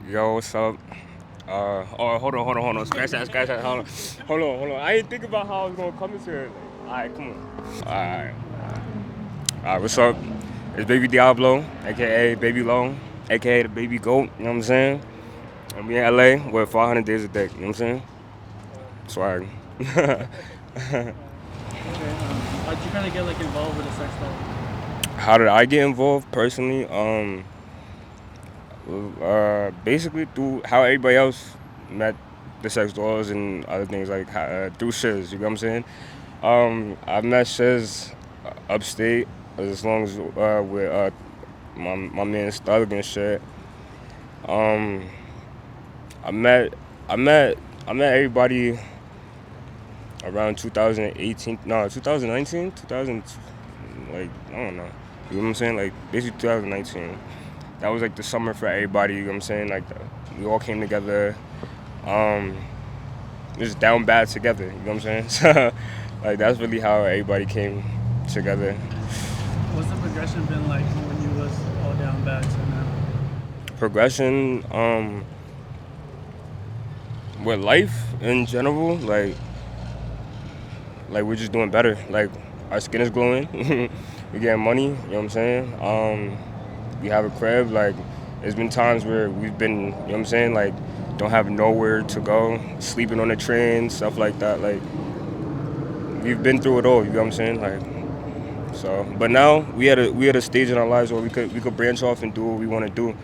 Yo, what's up? Oh, hold on. Scratch that. Hold on. I didn't think about how I was gonna come into it. Alright, come on. Alright, what's up? It's Baby Diablo, aka Baby Low, aka the Baby Goat. You know what I'm saying? And we in LA with 500 days a day. You know what I'm saying? Swag. Okay. How'd you kind of get like involved with the sex doll? How did I get involved personally? Basically through how everybody else met the sex dolls and other things like through shiz. You know what I'm saying? I met shiz upstate as long as with my man Stug and shit. I met everybody around 2018, no 2019, 2000, like I don't know. You know what I'm saying? Like basically 2019. That was like the summer for everybody. You know what I'm saying? Like we all came together, just down bad together. You know what I'm saying? So like that's really how everybody came together. What's the progression been like when you was all down bad to now? Progression, with life in general, like we're just doing better. Like our skin is glowing. We getting money. You know what I'm saying? We have a crib. Like there's been times where we've been, you know what I'm saying, like don't have nowhere to go, sleeping on the train, stuff like that. Like we've been through it all. You know what I'm saying? Like so, but now we at a stage in our lives where we could branch off and do what we want to do,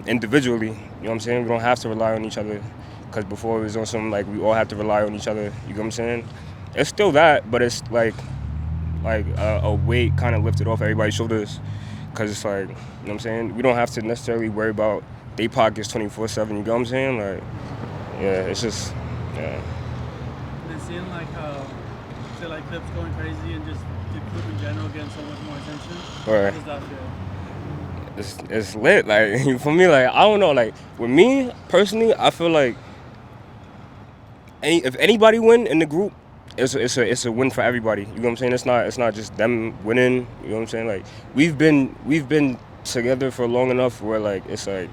individually. You know what I'm saying? We don't have to rely on each other. Because before it was on some like we all have to rely on each other. You know what I'm saying? It's still that, but it's like a weight kind of lifted off everybody's shoulders. Because it's like, you know what I'm saying? We don't have to necessarily worry about they pockets 24/7. You know what I'm saying? Like, yeah, it's just, yeah. And seeing like how, say like clips going crazy and just the group in general getting so much more attention. Right. How does that feel? It's lit. Like for me, like I don't know. Like with me personally, I feel like if anybody win in the group, it's a win for everybody. You know what I'm saying? It's not just them winning. You know what I'm saying? Like we've been together for long enough where like it's like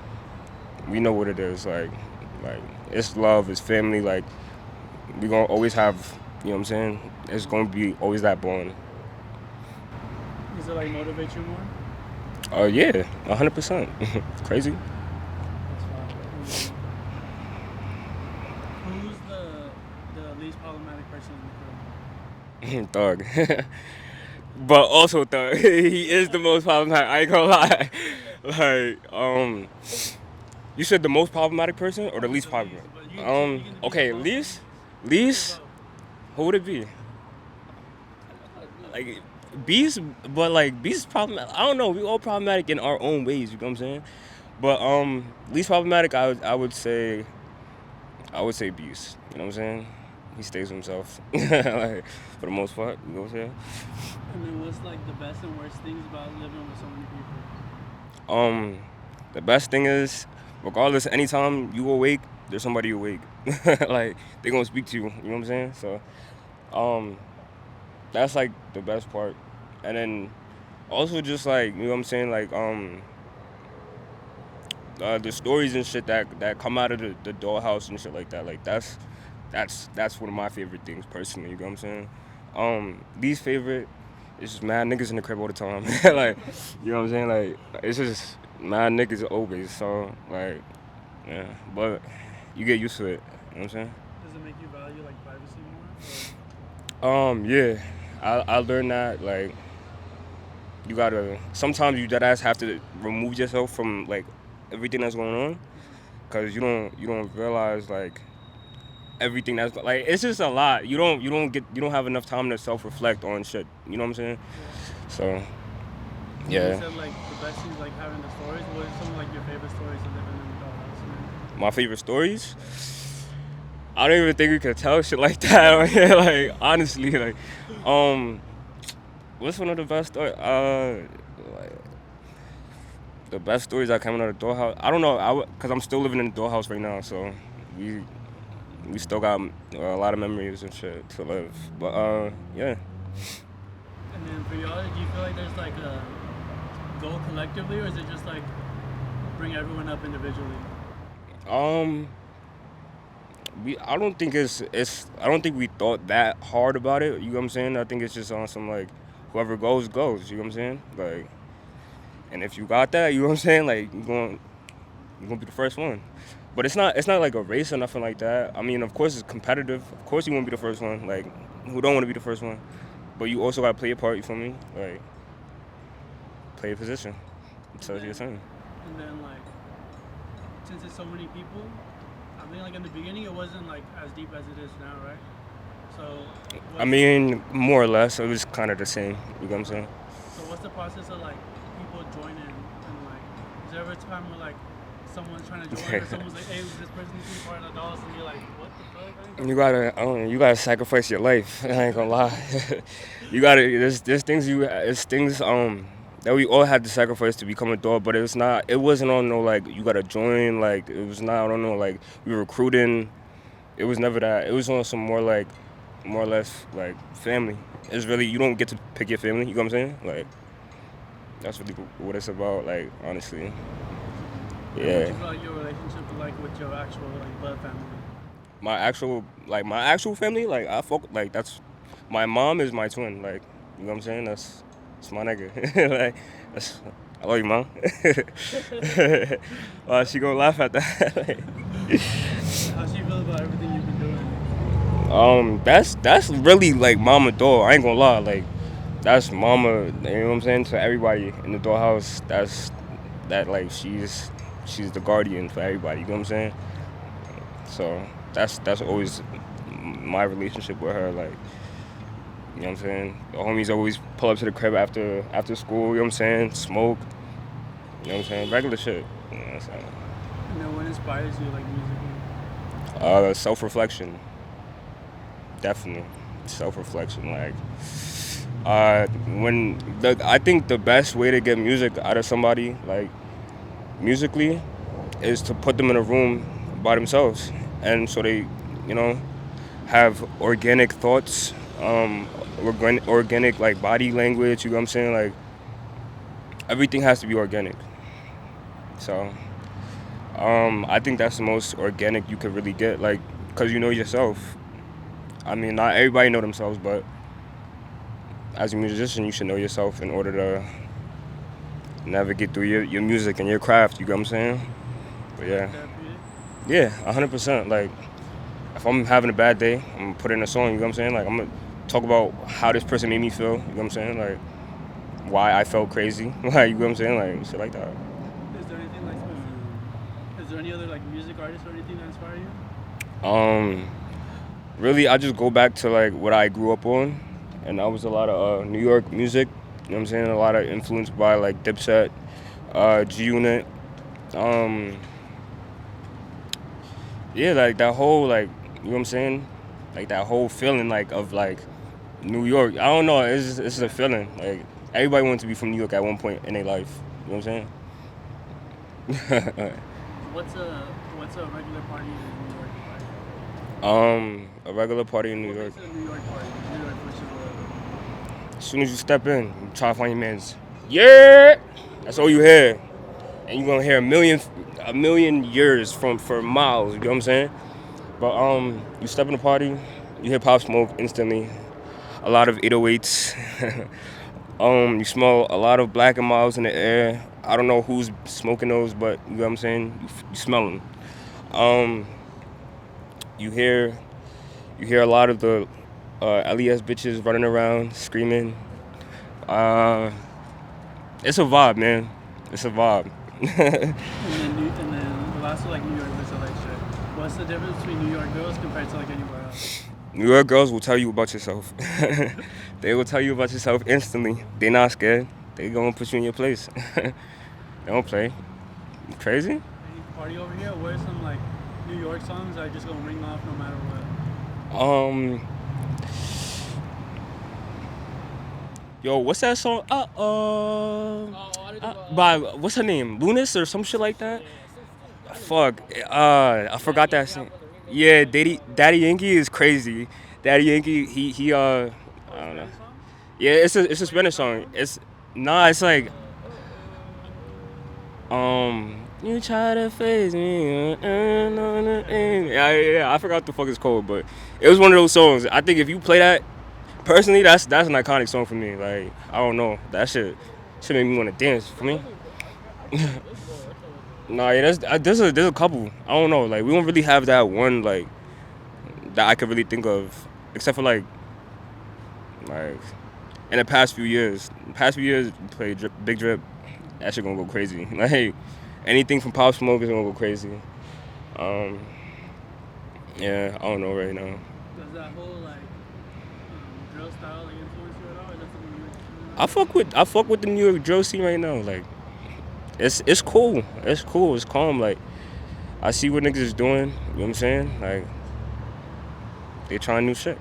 we know what it is. Like it's love, it's family. Like we gonna always have. You know what I'm saying? It's gonna be always that bond. Does it like motivate you more? Yeah, 100%. Crazy. That's fine. Who's the least problematic person in the crew? Thug. But also Thug. He is the most problematic. I ain't gonna lie. Like, you said the most problematic person or the least problematic? Okay, least. Who would it be? Like Beast, but like Beast is problematic. I don't know. We all problematic in our own ways. You know what I'm saying? But least problematic, I would say Beast. You know what I'm saying? He stays himself, like for the most part. You know what I'm saying? And then what's like the best and worst things about living with so many people? The best thing is, regardless, anytime you awake, there's somebody awake. Like they gonna speak to you. You know what I'm saying? So, that's like the best part. And then also just like, you know what I'm saying, like the stories and shit that come out of the dollhouse and shit like that. Like that's one of my favorite things personally. You know what I'm saying? Least favorite is just mad niggas in the crib all the time. Like, you know what I'm saying? Like it's just mad niggas always. So like, yeah, but you get used to it. You know what I'm saying? Does it make you value like privacy more? Yeah, I learned that like you gotta sometimes you deadass have to remove yourself from like everything that's going on, cause you don't realize like everything that's like it's just a lot. You don't have enough time to self-reflect on shit. You know what I'm saying? Yeah. So You yeah. said like the best things like having the stories. What are some of like your favorite stories of living in the dollhouse? Man? My favorite stories? I don't even think we could tell shit like that. Like honestly, like what's one of the best stories? Like, the best stories that came out of the dollhouse. I don't know, cause I'm still living in the dollhouse right now, so we still got a lot of memories and shit to live. But yeah. And then for y'all, do you feel like there's like a goal collectively, or is it just like bring everyone up individually? Um, I don't think I don't think we thought that hard about it. You know what I'm saying? I think it's just on some like whoever goes goes. You know what I'm saying? Like, and if you got that, you know what I'm saying? Like you're gonna be the first one. But it's not like a race or nothing like that. I mean, of course it's competitive. Of course you want to be the first one. Like, who don't want to be the first one? But you also gotta play your part. You feel me? Like, play your position. So you're saying. And then like, since it's so many people, I mean, like in the beginning it wasn't like as deep as it is now, right? So. I mean, more or less, it was kind of the same. You know what I'm saying? So what's the process of like people joining and like, is there ever a time where like someone's trying to join or someone's like, hey, this person needs to be part of the dolls, and you're like, what the fuck? You gotta sacrifice your life. I ain't gonna lie. There's things it's things that we all had to sacrifice to become a dog, but it wasn't on no like you gotta join, like it was not, I don't know, like we were recruiting. It was never that. It was on some more or less like family. It's really, you don't get to pick your family, you know what I'm saying? Like that's really what it's about, like honestly. What Yeah. you feel like your relationship is like with your actual like blood family? My actual family, like I fuck, like that's my mom is my twin, like you know what I'm saying? That's my nigga. Like that's, I love you, mom. She gonna laugh at that. How she feel about everything you've been doing? That's really like mama door. I ain't gonna lie, like that's mama. You know what I'm saying? To everybody in the dollhouse, that like she's the guardian for everybody. You know what I'm saying? So that's always my relationship with her. Like, you know what I'm saying? The homies always pull up to the crib after school. You know what I'm saying? Smoke. You know what I'm saying? Regular shit. You know what I'm saying? And then what inspires you like musically? Self-reflection. Definitely, self-reflection. Like, I think the best way to get music out of somebody, like musically, is to put them in a room by themselves, and so they, you know, have organic thoughts, organic like body language. You know what I'm saying? Like everything has to be organic. So I think that's the most organic you could really get, like, cause you know yourself. I mean, not everybody know themselves, but as a musician, you should know yourself in order to navigate through your music and your craft. You know what I'm saying? But yeah, Therapeutic? yeah, 100%. Like, if I'm having a bad day, I'm gonna put in a song. You know what I'm saying? Like, I'm gonna talk about how this person made me feel. You know what I'm saying? Like, why I felt crazy. Like, you know what I'm saying? Like, shit like that. Is there anything like is there any other like music artists or anything that inspire you? Really, I just go back to like what I grew up on, and that was a lot of New York music. You know what I'm saying? A lot of influenced by like Dipset, G Unit. Um, yeah, like that whole like, you know what I'm saying? Like that whole feeling like of like New York. I don't know. It's a feeling. Like everybody wants to be from New York at one point in their life. You know what I'm saying? What's a regular party in New York like? A regular party in New What York. makes it a New York party? New York versus As soon as you step in, you try to find your man's. Yeah, that's all you hear, and you're gonna hear a million years from for miles. You know what I'm saying? But you step in the party, you hear Pop Smoke instantly. A lot of 808s. You smell a lot of Black and Miles in the air. I don't know who's smoking those, but you know what I'm saying. You smell them. Um, you hear a lot of the LES bitches running around screaming. Uh, it's a vibe, man. It's a vibe. and then the last one like New York versus LA shit. What's the difference between New York girls compared to like anywhere else? New York girls will tell you about yourself. They will tell you about yourself instantly. They're not scared. They gonna put you in your place. They don't play. You crazy? Any party over here? What are some like New York songs that are just gonna ring off no matter what? Yo, what's that song? By what's her name? Lunas or some shit like that. Fuck. I forgot that song. Yeah, Daddy Yankee is crazy. Daddy Yankee, I don't know. Spanish song? Yeah, it's a Spanish song. It's like You try to face me. Yeah, I forgot what the fuck it's called, but it was one of those songs. I think if you play that, personally, that's an iconic song for me. Like, I don't know. That shit make me want to dance for me. Nah, yeah, there's a couple. I don't know. Like, we don't really have that one, like, that I could really think of. Except for, like in the past few years. Play Big Drip. That shit gonna go crazy. Like, anything from Pop Smoke is gonna go crazy. Yeah, I don't know right now. Does that whole like drill style like influence you at all? Or is that something you? I fuck with the New York drill scene right now. Like, it's cool. It's cool. It's calm. Like, I see what niggas is doing. You know what I'm saying? Like, they trying new shit.